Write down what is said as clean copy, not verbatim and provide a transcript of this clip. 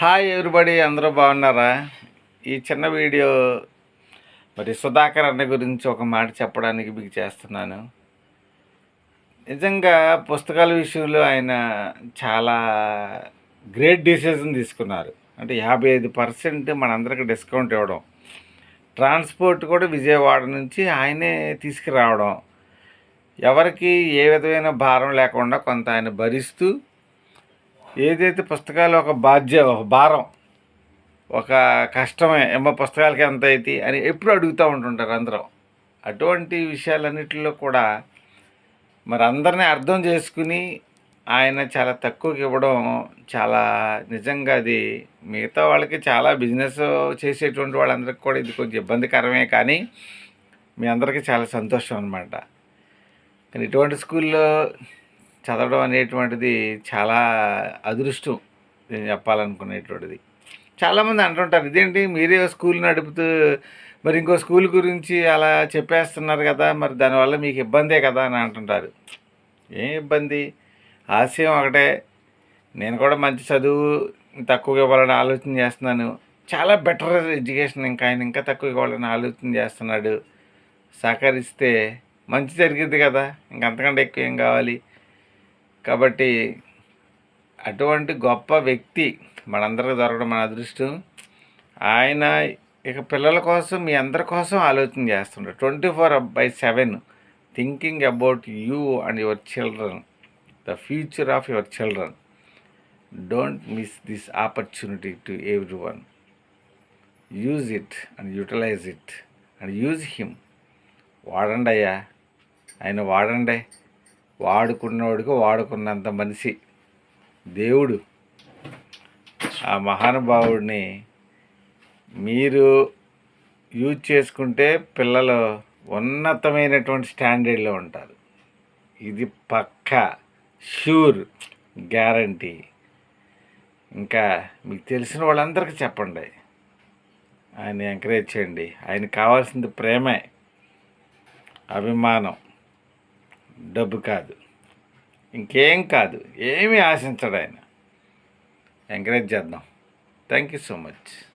Hi everybody, అందరూ బాగున్నారా? ఈ చిన్న వీడియో మరి సుధాకర్ అన్న గురించి ఒక మాట చెప్పడానికి మీకు చేస్తున్నాను. నిజంగా పుస్తకాల విషయంలో ఆయన చాలా గ్రేట్ డిసిజన్ తీసుకున్నారు. అంటే 55% మనందరికి డిస్కౌంట్ ఇవ్వడం, ట్రాన్స్పోర్ట్ కూడా విజయవాడ నుంచి ఆయనే తీసుకురావడం, ఎవరికి ఏ విధమైన భారం లేకుండా కొంత ఆయన భరిస్తూ, ఏదైతే పుస్తకాలు ఒక భారం, ఒక కష్టమే ఏమో పుస్తకాలకి ఎంత అయితే అని ఎప్పుడు అడుగుతూ ఉంటుంటారు అందరూ. అటువంటి విషయాలన్నిటిలో కూడా మరి అందరినీ అర్థం చేసుకుని ఆయన చాలా తక్కువకి ఇవ్వడం చాలా నిజంగా అది మిగతా వాళ్ళకి చాలా బిజినెస్ చేసేటువంటి వాళ్ళందరికీ కూడా ఇది కొంచెం ఇబ్బందికరమే, కానీ మీ అందరికీ చాలా సంతోషం అనమాట. కానీ ఇటువంటి స్కూల్లో చదవడం అనేటువంటిది చాలా అదృష్టం నేను చెప్పాలనుకునేటువంటిది. చాలామంది అంటుంటారు, ఇదేంటి మీరే స్కూల్ నడుపుతూ మరి ఇంకో స్కూల్ గురించి అలా చెప్పేస్తున్నారు కదా, మరి దానివల్ల మీకు ఇబ్బందే కదా అని అంటుంటారు. ఏం ఇబ్బంది? ఆశయం ఒకటే, నేను కూడా మంచి చదువు తక్కువగా ఇవ్వాలని ఆలోచన చేస్తున్నాను. చాలా బెటర్ ఎడ్యుకేషన్ ఇంకా ఆయన ఇంకా తక్కువ ఇవ్వాలని ఆలోచన చేస్తున్నాడు. సహకరిస్తే మంచి జరిగింది కదా, ఇంకంతకంటే ఎక్కువ ఏం కావాలి? కాబట్టి అటువంటి గొప్ప వ్యక్తి మనందరికీ దొరకడం మన అదృష్టం. ఆయన ఇక పిల్లల కోసం, మీ అందరి కోసం ఆలోచన చేస్తుంటారు 24/7, thinking about you and your children, the future of your children. Don't miss this opportunity to everyone. Use it and utilize it and use him. వాడండి అయ్యా, ఆయన వాడండి. వాడుకున్నవాడికి వాడుకున్నంత మనిషి దేవుడు. ఆ మహానుభావుడిని మీరు యూజ్ చేసుకుంటే పిల్లలు ఉన్నతమైనటువంటి స్టాండర్డ్లో ఉంటారు. ఇది పక్కా, ష్యూర్, గ్యారంటీ. ఇంకా మీకు తెలిసిన వాళ్ళందరికీ చెప్పండి, ఆయన ఎంకరేజ్ చేయండి. ఆయనకు కావాల్సింది ప్రేమే, అభిమానం, డబ్బు కాదు, ఇంకేం కాదు. ఏమీ ఆశించడు ఆయన. ఎంకరేజ్ చేద్దాం. Thank you so much.